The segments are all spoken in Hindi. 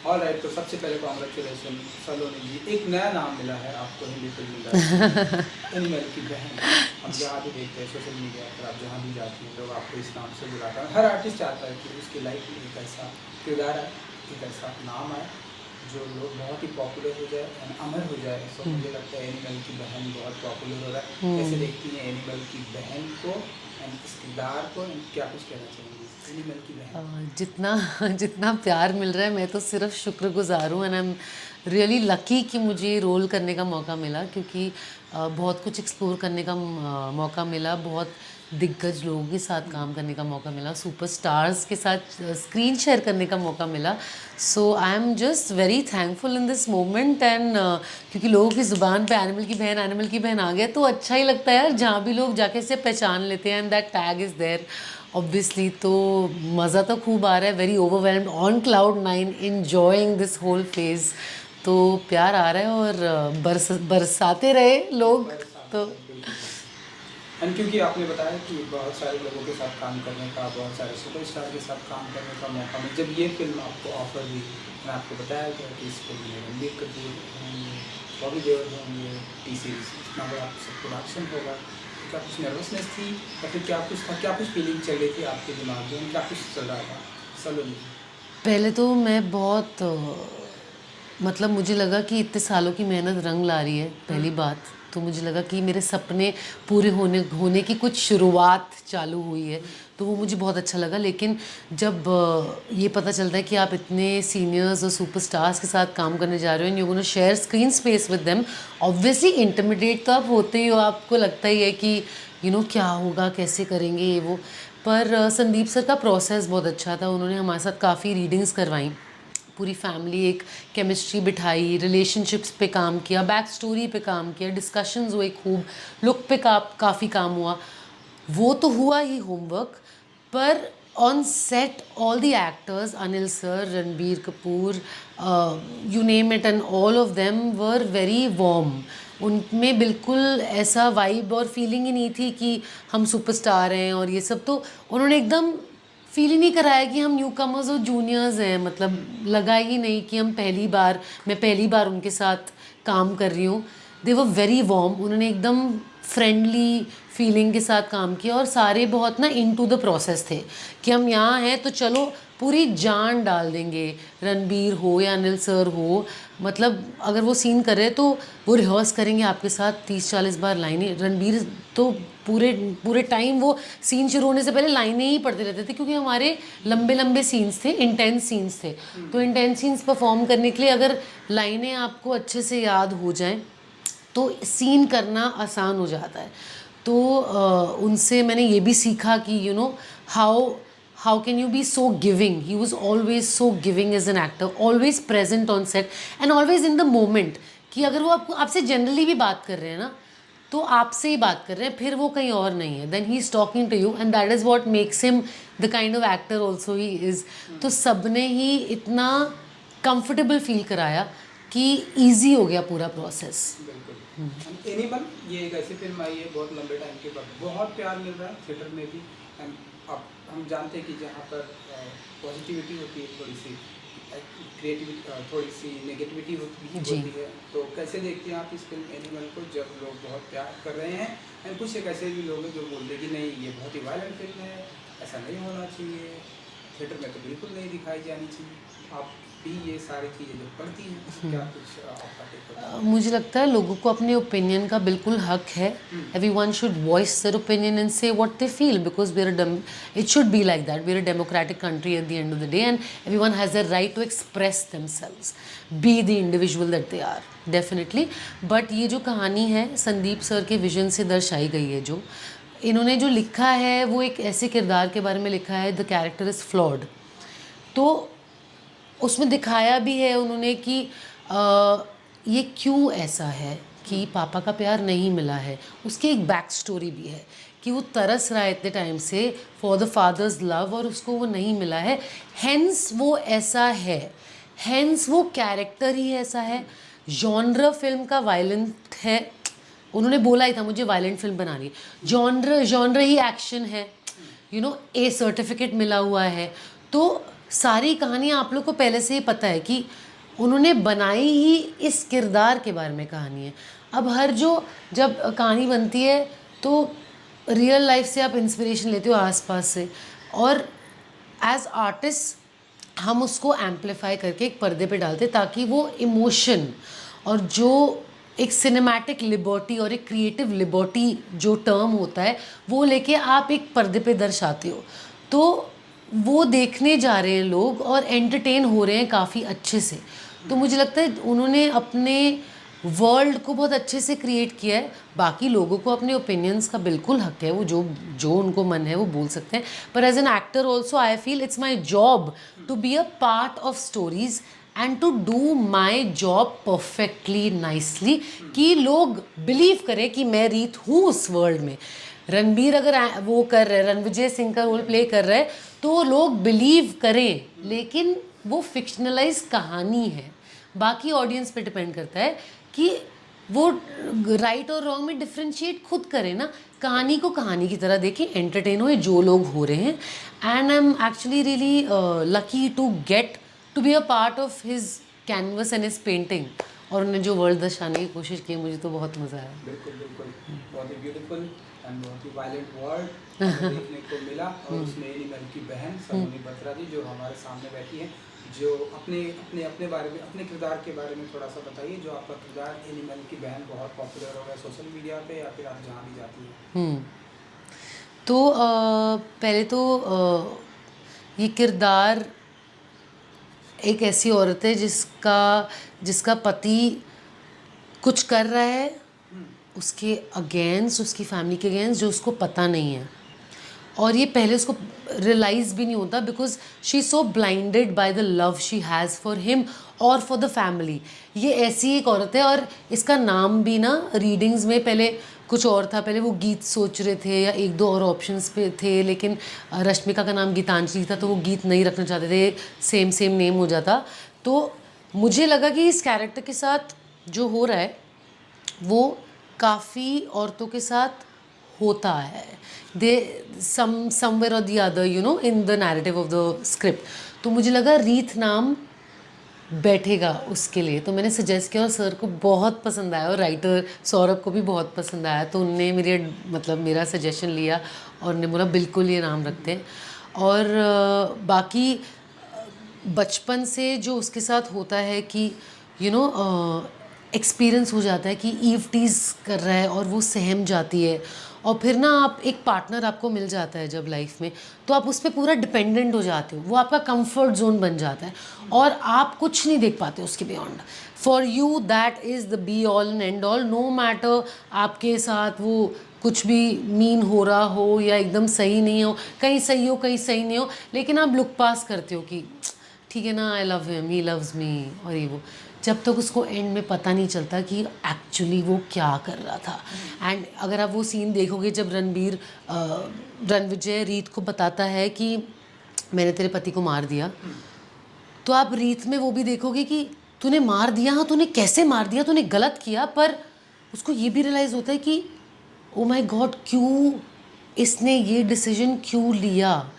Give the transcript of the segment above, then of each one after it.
ऑल राइट, तो सबसे पहले कॉन्ग्रेचुलेसन सलोनी जी, एक नया नाम मिला है आपको हिंदी फिल्म इंडस्ट्री, एनिमल की बहन। हम जहाँ भी देखते हैं सोशल मीडिया पर, आप जहाँ भी जाती हैं लोग आपको इस नाम से बुलाता है। हर आर्टिस्ट चाहता है कि उसकी लाइफ में एक ऐसा किरदार आए, एक ऐसा नाम आए जो लोग बहुत ही पॉपुलर हो जाए एंड अमर हो जाए। सो मुझे लगता है एनिमल की बहन बहुत पॉपुलर हो रहा है। कैसे देखती हैं एनिमल की बहन को एंड इस किरदार को, एंड क्या कुछ कहना चाहेंगी एनिमल की बहन? जितना जितना प्यार मिल रहा है मैं तो सिर्फ शुक्रगुजार हूँ and I am really lucky कि मुझे रोल करने का मौका मिला, क्योंकि बहुत कुछ एक्सप्लोर करने का मौका मिला, बहुत दिग्गज लोगों के साथ काम करने का मौका मिला, सुपरस्टार्स के साथ स्क्रीन शेयर करने का मौका मिला। So I am just very thankful in this moment and क्योंकि लोगों की ज़ुबान पे एनिमल की बहन आ गया तो अच्छा ही लगता है यार, जहाँ भी लोग जाके इसे पहचान लेते हैं and that tag is there obviously. तो मज़ा तो खूब आ रहा है, very overwhelmed on cloud 9 enjoying this whole phase. तो प्यार आ रहा है और बरसाते रहे लोग तो। एंड क्योंकि आपने बताया कि बहुत सारे लोगों के साथ काम करने का, बहुत सारे सुपरस्टार के साथ काम करने का मौका मिला, जब ये फिल्म आपको ऑफर हुई, मैं आपको बताया गया कि इस फिल्म में रणबीर कपूर होंगे, बॉबी देओल होंगे, टी सीरीज इतना बड़ा सब प्रोडक्शन होगा, तो क्या कुछ नर्वसनेस थी या फिर क्या कुछ था, क्या कुछ फीलिंग चल रही थी आपके दिमाग में, क्या कुछ चल रहा था सलोनी? पहले तो मैं बहुत मतलब मुझे लगा कि इतने सालों की मेहनत रंग ला रही है, पहली बात तो मुझे लगा कि मेरे सपने पूरे होने की कुछ शुरुआत चालू हुई है, तो वो मुझे बहुत अच्छा लगा। लेकिन जब ये पता चलता है कि आप इतने सीनियर्स और सुपरस्टार्स के साथ काम करने जा रहे हो and you gonna share screen space with them, obviously intimidate तो आप होते ही हो, आपको लगता ही है कि क्या होगा, कैसे करेंगे ये वो। पर संदीप सर का प्रोसेस बहुत अच्छा था, उन्होंने हमारे साथ काफ़ी रीडिंग्स करवाई, पूरी फैमिली एक केमिस्ट्री बिठाई, रिलेशनशिप्स पे काम किया, बैक स्टोरी पे काम किया, डिस्कशंस हुए खूब, लुक पे काफ़ी काम हुआ। वो तो हुआ ही होमवर्क, पर on set all the actors, Anil sir, Ranbir Kapoor, you name it, and all of them were very warm. उनमें बिल्कुल ऐसा वाइब और फीलिंग ही नहीं थी कि हम सुपरस्टार हैं और ये सब। तो उन्होंने एकदम फील ही नहीं कराया कि हम न्यू कमर्स और जूनियर्स हैं, मतलब लगा ही नहीं कि मैं पहली बार उनके साथ काम कर रही हूँ। दे वर वेरी वार्म, उन्होंने एकदम फ्रेंडली फीलिंग के साथ काम किया और सारे बहुत ना इन टू द प्रोसेस थे कि हम यहाँ हैं तो चलो पूरी जान डाल देंगे, रणबीर हो या अनिल सर हो, मतलब अगर वो सीन कर रहे हैं तो वो रिहर्स करेंगे आपके साथ 30-40 बार लाइनें। रणबीर तो पूरे पूरे टाइम वो सीन शुरू होने से पहले लाइनें ही पढ़ते रहते थे, क्योंकि हमारे लंबे लंबे सीन्स थे, इंटेंस सीन्स थे। तो इंटेंस सीन्स परफॉर्म करने के लिए अगर लाइनें आपको अच्छे से याद हो जाएं तो सीन करना आसान हो जाता है। तो उनसे मैंने ये भी सीखा कि how how can you be so giving. He was always so giving as an actor, always present on set and always in the moment. कि अगर वो आपसे जनरली भी बात कर रहे हैं ना, तो आपसे ही बात कर रहे हैं, फिर वो कहीं और नहीं है, then he is talking to you and that is what makes him the kind of actor also he is. तो सबने ही इतना कंफर्टेबल फील कराया कि ईजी हो गया पूरा प्रोसेस। बिल्कुल। एनिमल ये एक ऐसी फिल्म आई है बहुत लंबे टाइम के बाद, बहुत प्यार मिल रहा है थिएटर में भी। एंड अब हम जानते हैं कि जहाँ पर पॉजिटिविटी होती है थोड़ी सी, क्रिएटिविटी थोड़ी सी नेगेटिविटी जी। होती है, तो कैसे देखते हैं आप इस फिल्म एनिमल को, जब लोग बहुत प्यार कर रहे हैं एंड कुछ एक ऐसे भी लोग हैं जो बोलते हैं कि नहीं ये बहुत ही वायलेंट फिल्म है, ऐसा नहीं होना चाहिए, थिएटर में तो बिल्कुल नहीं दिखाई जानी चाहिए। आप भी ये सारी चीज़ें जब पढ़ती हैं तो क्या कुछ आपका टेक होता है? मुझे लगता है लोगों को अपने ओपिनियन का बिल्कुल हक है। Everyone should voice their opinion and say what they feel, because it should be like that, we are a democratic country at the end of the day and everyone has the right to express themselves, be the individual that they are, definitely. But ये जो कहानी है संदीप सर के विजन से दर्शाई गई है, जो इन्होंने जो लिखा है वो एक ऐसे किरदार के बारे में लिखा है, द कैरेक्टर इज़ फ्लॉड। तो उसमें दिखाया भी है उन्होंने कि ये क्यों ऐसा है कि पापा का प्यार नहीं मिला है। उसकी एक बैक स्टोरी भी है कि वो तरस रहा है इतने टाइम से फॉर द फादर्स लव और उसको वो नहीं मिला है, हेंस वो ऐसा है, हेंस वो कैरेक्टर ही ऐसा है। जॉनर फिल्म का वायलेंट है, उन्होंने बोला ही था मुझे वायलेंट फिल्म बनानी है, जॉनर जॉनर ही एक्शन है, ए सर्टिफिकेट मिला हुआ है। तो सारी कहानियाँ आप लोग को पहले से ही पता है कि उन्होंने बनाई ही इस किरदार के बारे में कहानी है। अब जब कहानी बनती है तो रियल लाइफ से आप इंस्पिरेशन लेते हो आसपास से, और एज आर्टिस्ट हम उसको एम्पलीफाई करके एक पर्दे पे डालते हैं ताकि वो इमोशन और जो एक सिनेमैटिक लिबर्टी और एक क्रिएटिव लिबर्टी जो टर्म होता है वो लेके आप एक पर्दे पे दर्शाते हो। तो वो देखने जा रहे हैं लोग और एंटरटेन हो रहे हैं काफ़ी अच्छे से। तो मुझे लगता है उन्होंने अपने वर्ल्ड को बहुत अच्छे से क्रिएट किया है। बाकी लोगों को अपने ओपिनियंस का बिल्कुल हक है, वो जो जो उनको मन है वो बोल सकते हैं, पर as an actor also I feel it's my job to be a part of stories and to do my job perfectly nicely, कि लोग बिलीव करें कि मैं रीत हूँ उस वर्ल्ड में। रणबीर अगर वो कर रहे, रणविजय सिंह का रोल प्ले कर रहे हैं तो लोग बिलीव करें, लेकिन वो फिक्शनलाइज कहानी है। बाकी ऑडियंस पे डिपेंड करता है कि वो राइट और रॉन्ग में डिफ्रेंशिएट खुद करें ना। कहानी को कहानी की तरह देखें, एंटरटेन हो जो लोग हो रहे हैं। And I am actually really lucky to get to be a part of his canvas and his painting, और उन्हें जो वर्ल्ड दर्शाने की कोशिश की, मुझे तो बहुत मज़ा आया। बिल्कुल बिल्कुल, बहुत ही ब्यूटीफुल एंड बहुत ही वायलेंट वर्ल्ड देखने को मिला। और उसमें एनिमल की बहन सलोनी बत्रा जी जो हमारे सामने बैठी हैं, जो अपने अपने अपने बारे में, अपने किरदार के बारे में थोड़ा सा बताइए। जो आपका किरदार एनिमल की बहन बहुत पॉपुलर हो गया सोशल मीडिया पे, या फिर आप जहाँ भी जाती हैं? तो पहले तो ये किरदार एक ऐसी औरत है जिसका जिसका पति कुछ कर रहा है उसके अगेंस्ट, उसकी फैमिली के अगेंस्ट, जो उसको पता नहीं है, और ये पहले उसको रियलाइज़ भी नहीं होता because she is so blinded by the love she has for him और फॉर द फैमिली। ये ऐसी एक औरत है, और इसका नाम भी ना रीडिंग्स में पहले कुछ और था। पहले वो गीत सोच रहे थे या एक दो और ऑप्शंस पे थे, लेकिन रश्मिका का नाम गीतांजलि था तो वो गीत नहीं रखना चाहते थे, सेम सेम नेम हो जाता। तो मुझे लगा कि इस कैरेक्टर के साथ जो हो रहा है वो काफ़ी औरतों के साथ होता है, दे समवेयर और the other you know in the narrative of the script. तो मुझे लगा रीत नाम बैठेगा उसके लिए, तो मैंने सजेस्ट किया और सर को बहुत पसंद आया, और राइटर सौरभ को भी बहुत पसंद आया। तो उनने मेरा सजेशन लिया और उन्होंने बोला बिल्कुल ये नाम रखते हैं। और बाकी बचपन से जो उसके साथ होता है कि यू नो एक्सपीरियंस हो जाता है कि ईव टीज़ कर रहा है और वो सहम जाती है, और फिर ना आप एक पार्टनर आपको मिल जाता है जब लाइफ में, तो आप उस पर पूरा डिपेंडेंट हो जाते हो, वो आपका कंफर्ट जोन बन जाता है और आप कुछ नहीं देख पाते उसके beyond. For you that is the be all and end all, no matter आपके साथ वो कुछ भी मीन हो रहा हो या एकदम सही नहीं हो, कहीं सही हो कहीं सही नहीं हो, लेकिन आप लुक पास करते हो कि ठीक है ना, I love him, he loves me, और ये वो, जब तक उसको एंड में पता नहीं चलता कि एक्चुअली वो क्या कर रहा था। एंड अगर आप वो सीन देखोगे जब रणविजय रीत को बताता है कि मैंने तेरे पति को मार दिया, तो आप रीत में वो भी देखोगे कि तूने मार दिया, हाँ तूने कैसे मार दिया, तूने गलत किया, पर उसको ये भी रियलाइज़ होता है कि ओ माय गॉड क्यों इसने ये डिसीजन क्यों लिया।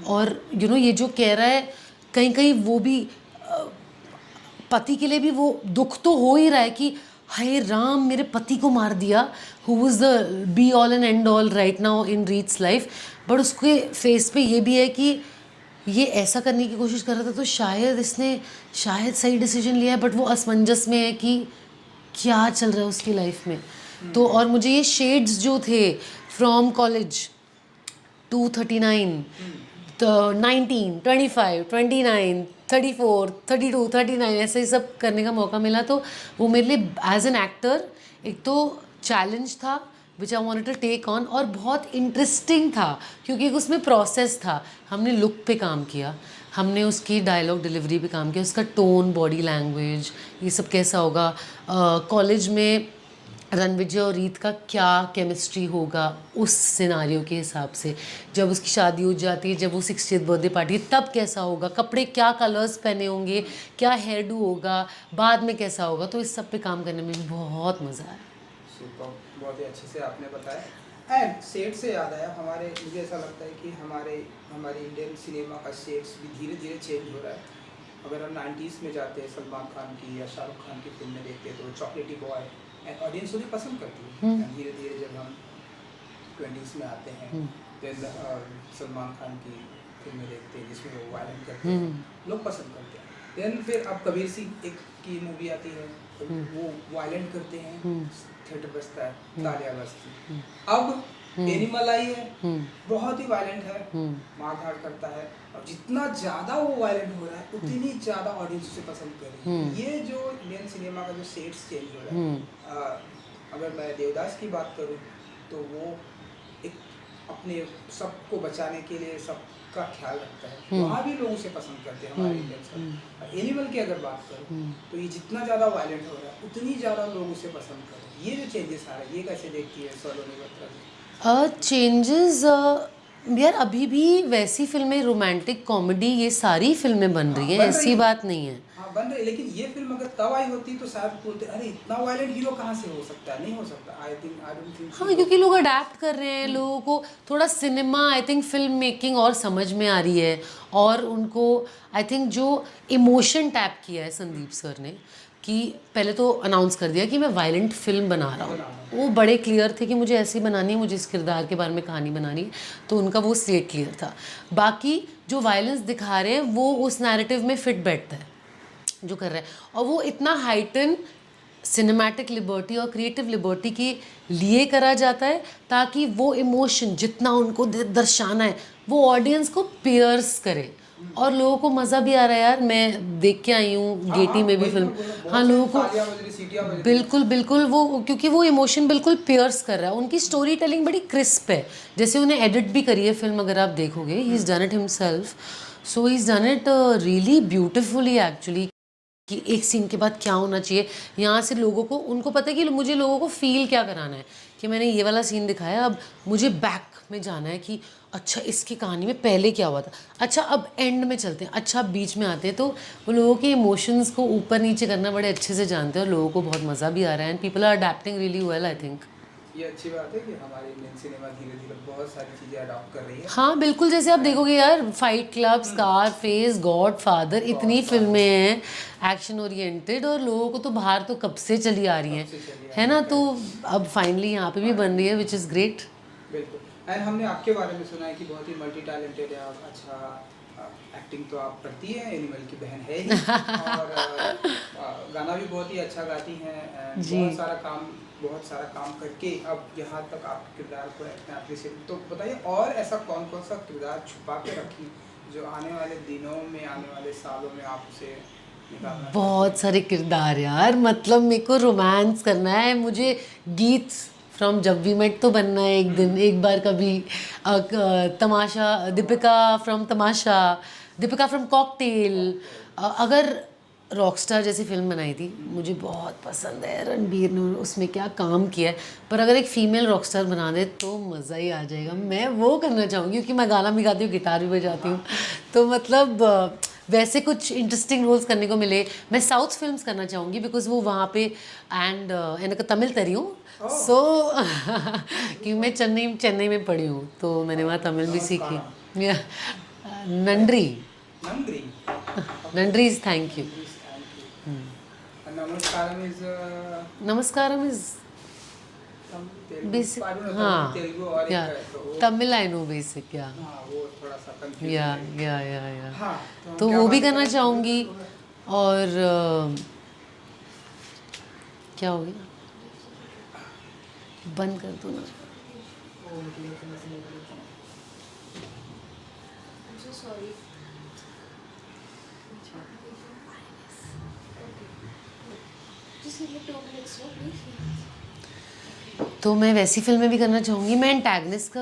और ये जो कह रहा है कहीं कहीं वो भी पति के लिए भी वो दुख तो हो ही रहा है कि हाय राम मेरे पति को मार दिया, who is the be all and end all right now in रीट्स life. But उसके फेस पे ये भी है कि ये ऐसा करने की कोशिश कर रहा था तो शायद इसने सही डिसीजन लिया है, बट वो असमंजस में है कि क्या चल रहा है उसकी लाइफ में। तो और मुझे ये शेड्स जो थे फ्रॉम कॉलेज 239 तो 19 25 29 34 32 39 ऐसे ही सब करने का मौका मिला, तो वो मेरे लिए एज एन एक्टर एक तो चैलेंज था which I wanted to take on, और बहुत इंटरेस्टिंग था क्योंकि उसमें प्रोसेस था। हमने लुक पे काम किया, हमने उसकी डायलॉग डिलीवरी पे काम किया, उसका टोन, बॉडी लैंग्वेज, ये सब कैसा होगा, कॉलेज में रणविजय और रीत का क्या केमिस्ट्री होगा उस सिनारियो के हिसाब से, जब उसकी शादी हो जाती है, जब वो 60th बर्थडे पार्टी तब कैसा होगा, कपड़े क्या कलर्स पहने होंगे, क्या हेयर डू होगा, बाद में कैसा होगा। तो इस सब पे काम करने में भी बहुत मज़ा आया। सुपर, बहुत ही अच्छे से आपने बताया। एंड सेट से याद आया, मुझे ऐसा लगता है कि हमारे इंडियन सिनेमा का सेट्स भी धीरे धीरे चेंज हो रहा है। अगर हम 90s में जाते हैं, सलमान खान की या शाहरुख खान की फिल्में देखते हैं तो चॉकलेटी बॉय एंड ऑडियंस उन्हें पसंद करती है। हम्म। And धीरे धीरे जब हम 20s में आते हैं, हम्म। then सलमान खान की फिल्में देखते हैं जिसमें वो वायलेंट करते हैं, हम्म। लोग पसंद करते हैं। देन फिर अब कबीर सिंह एक की मूवी आती है, तो वो वायलेंट करते हैं, थिएटर बजता है, तालियां बजती। अब एनिमल आई है, बहुत ही वायलेंट है, मारधाड़ करता है, और जितना ज़्यादा वो वायलेंट हो रहा है उतनी ज़्यादा ऑडियंस उसे पसंद कर रही है। ये जो इंडियन सिनेमा का जो सेट्स चेंज हो रहा है, अगर मैं देवदास की बात करूँ तो वो एक अपने सबको बचाने के लिए सबका ख्याल रखता है, वहाँ भी लोग उसे पसंद करते हैं हमारे इंडियंस। एनिमल की अगर बात करूँ तो ये जितना ज़्यादा वायलेंट हो रहा है उतनी ज़्यादा लोग उसे पसंद करते हैं। ये जो चेंजेस आ रहे हैं, ये कैसे देखती है सलोनी बत्रा जी? चेंजेस यार, अभी भी वैसी फिल्में, रोमांटिक कॉमेडी, ये सारी फिल्में बन रही हैं, बन ऐसी रही है। बात नहीं है। हाँ बन रही, लेकिन ये फिल्म अगर तब आई होती तो शायद बोलते अरे इतना वायलेंट हीरो कहाँ से हो सकता है, नहीं हो सकता। I don't think. हाँ, क्योंकि लोग अडेप्ट कर रहे हैं, लोगों को थोड़ा cinema, I think film making और समझ में आ रही है, और उनको आई थिंक जो इमोशन टैप किया है संदीप सर ने, कि पहले तो अनाउंस कर दिया कि मैं वायलेंट फिल्म बना रहा हूँ, वो बड़े क्लियर थे कि मुझे ऐसी बनानी है, मुझे इस किरदार के बारे में कहानी बनानी है, तो उनका वो स्लेट क्लियर था। बाकी जो वायलेंस दिखा रहे हैं वो उस नैरेटिव में फिट बैठता है जो कर रहा है, और वो इतना हाइटन सिनेमैटिक लिबर्टी और क्रिएटिव लिबर्टी के लिए करा जाता है ताकि वो इमोशन जितना उनको दर्शाना है वो ऑडियंस को पियर्स करे, और लोगों को मज़ा भी आ रहा है यार। मैं देख के आई हूँ गेटी में भी फिल्म। हाँ, लोगों को बिल्कुल बिल्कुल वो, क्योंकि वो इमोशन बिल्कुल पियर्स कर रहा है, उनकी स्टोरी टेलिंग बड़ी क्रिस्प है। जैसे उन्हें एडिट भी करी है फिल्म, अगर आप देखोगे, he is done it himself, so he is done it really beautifully actually, कि एक सीन के बाद क्या होना चाहिए। यहाँ से लोगों को, उनको पता है कि मुझे लोगों को फील क्या कराना है, कि मैंने ये वाला सीन दिखाया, अब मुझे बैक में जाना है कि अच्छा इसकी कहानी में पहले क्या हुआ था, अच्छा अब एंड में चलते हैं, अच्छा अब बीच में आते हैं। तो वो लोगों के इमोशंस को ऊपर नीचे करना बड़े अच्छे से जानते हैं, और लोगों को बहुत मज़ा भी आ रहा है, and people are adapting really well, I think. ये अच्छी बात है कि हमारी इंडियन सिनेमा धीरे धीरे बहुत सारी चीज़ें अडॉप्ट कर रही है। हाँ बिल्कुल, जैसे आप देखोगे यार, fight club, Scarface, God father, इतनी फिल्में हैं एक्शन ओरिएंटेड, और लोगों को तो बाहर तो कब से चली आ रही हैं, है ना, तो अब फाइनली यहाँ पे भी बन रही है, विच इज़ ग्रेट। बिल्कुल। एंड हमने आपके बारे में सुना है कि बहुत ही मल्टी टैलेंटेड है आप। अच्छा, एक्टिंग तो आप करती हैं, एनिमल की बहन है ही, और गाना भी बहुत ही अच्छा गाती हैं, जी। बहुत सारा काम करके अब यहाँ तक आप किरदार को अप्रिशिएट। तो बताइए, और ऐसा कौन कौन सा किरदार छुपा के रखी जो आने वाले दिनों में, आने वाले सालों में आप उसे निकालना? बहुत सारे किरदार यार, मतलब मेरे को रोमांस करना है, मुझे गीत फ्रॉम जब वी मेट तो बनना है एक दिन, एक बार कभी। Tamasha, Deepika from Tamasha, Deepika from Cocktail. अगर रॉकस्टार जैसी फिल्म बनाई थी, मुझे बहुत पसंद है, रणबीर ने उसमें क्या काम किया है, पर अगर एक फ़ीमेल रॉकस्टार बना दे तो मज़ा ही आ जाएगा। मैं वो करना चाहूँगी, क्योंकि मैं गाना भी गाती हूँ, गिटार भी बजाती हूँ, तो मतलब वैसे कुछ इंटरेस्टिंग रोल्स करने को मिले। मैं साउथ फिल्म्स करना चाहूँगी, बिकॉज वो वहाँ पे, एंड எனக்கு तमिल தெரியும், सो कि मैं चेन्नई में पढ़ी हूँ, तो मैंने वहाँ तमिल भी सीखी। नंड्री नंद्री नंड्री इज थैंक यू। नमस्कारम इज नमस्कारम इज बेसिक, हाँ, तेलुगु, और या एक है, तो वो तमिल आई नो बेसिक, या हाँ, वो थोड़ा सा कंफ्यूज या है। या हाँ, हम तो क्या वो भी बात करना करें? चाहूँगी। और क्या हो गया, बंद कर दो ना। तो मैं वैसी फिल्में भी करना चाहूँगी। मैं एंटैगनिस्ट का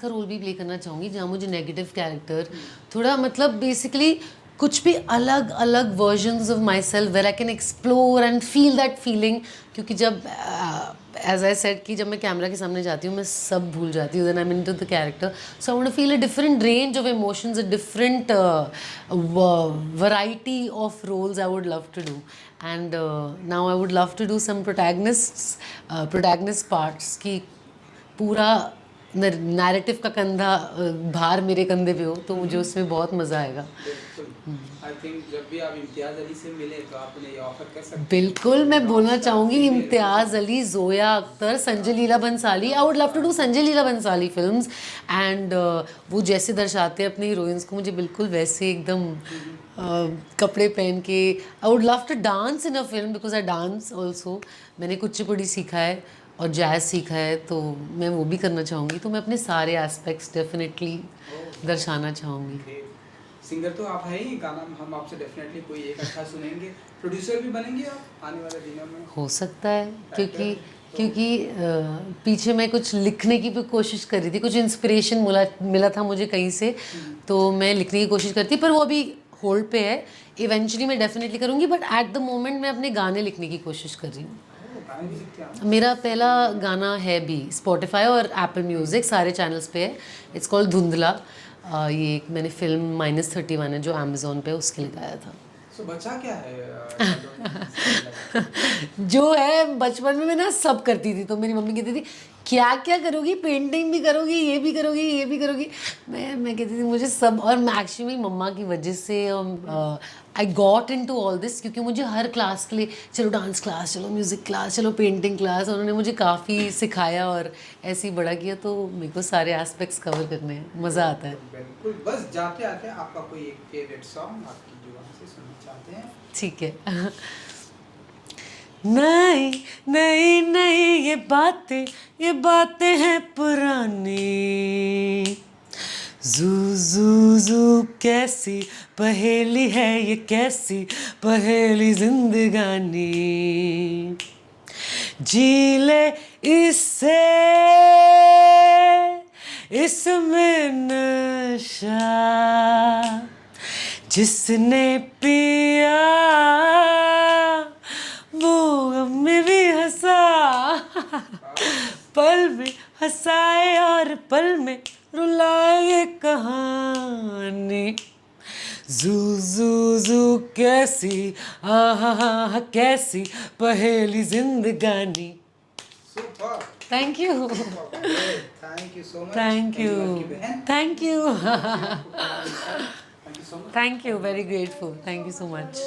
रोल भी प्ले करना चाहूँगी, जहाँ मुझे नेगेटिव कैरेक्टर, थोड़ा मतलब बेसिकली कुछ भी अलग अलग versions of myself where I can explore and feel that feeling. क्योंकि जब एज आई सेड कि जब मैं कैमरा के सामने जाती हूँ मैं सब भूल जाती हूँ, then I am into the character, so I want to feel a different range of emotions, a different variety of roles I would love to do. And now I would love to do some protagonist parts, कि पूरा नैरेटिव का कंधा भार मेरे कंधे पे हो, तो मुझे उसमें बहुत मज़ा आएगा। बिल्कुल। आई थिंक जब भी आप इम्तियाज़ अली से मिले तो आप उन्हें ये ऑफर कर सकते हैं बिल्कुल, मैं बोलना रॉक स्टार चाहूँगी female Imtiaz Ali, Zoya Akhtar, Sanjay Leela Bhansali. I would love to do Sanjay Leela Bhansali films and वो जैसे दर्शाते हैं अपनी हीरोइंस को, मुझे बिल्कुल वैसे एकदम कपड़े पहन के। I would love to dance in a film because I dance also. मैंने कुचिपुड़ी सीखा है और जैज़ सीखा है, तो मैं वो भी करना चाहूँगी। तो मैं अपने सारे एस्पेक्ट्स डेफिनेटली दर्शाना चाहूँगी। सिंगर तो आप है ही, गाना हम आपसे डेफिनेटली कोई एक अच्छा सुनेंगे। प्रोड्यूसर भी बनेंगे आप आने वाले दिनों में? हो सकता है, क्योंकि तो- क्योंकि पीछे मैं कुछ लिखने की भी कोशिश कर रही थी, कुछ इंस्पिरेशन मिला था मुझे कहीं से, तो मैं लिखने की कोशिश करती, पर वो अभी होल्ड पे है। इवेंचुअली मैं डेफिनेटली करूँगी, बट एट द मोमेंट मैं अपने गाने लिखने की कोशिश कर रही हूँ। गाने भी लिखते हैं आप? मेरा पहला गाना है भी स्पॉटिफाई और एप्पल म्यूज़िक सारे चैनल्स पे है। इट्स कॉल्ड धुंधला। ये एक मैंने फिल्म -31 है जो अमेज़ोन पे, उसके लिए गाया था। सो बचा क्या है जो है बचपन में मैं ना सब करती थी, तो मेरी मम्मी कहती थी क्या क्या करोगी, पेंटिंग भी करोगी, ये भी करोगी, ये भी करोगी। मैं कहती थी मुझे सब, और मैं एक्चुअली मम्मा की वजह से I got into all this, क्योंकि मुझे हर क्लास के लिए चलो डांस क्लास, चलो म्यूज़िक क्लास, चलो पेंटिंग क्लास, उन्होंने मुझे काफ़ी सिखाया और ऐसे ही बड़ा किया, तो मेरे को सारे एस्पेक्ट्स कवर करने हैं, मज़ा आता है। बिल्कुल। बस जाते आते आपका कोई एक फेवरेट सॉन्ग आपकी जुबान से सुनना चाहते हैं? ठीक है। नहीं नहीं नहीं, ये बातें हैं पुरानी। जू जू जू कैसी पहेली है ये, कैसी पहेली जिंदगानी। जी ले इससे, इसमें नशा, जिसने पिया वो गम में भी हंसा। पल में हंसाए और पल में रुलाए कहानी। जू जू जू कैसी आहा कैसी पहेली जिंदगानी। Super. Thank you, thank you so much. Thank you, thank you, thank you so much. Thank you, very grateful, thank you so much.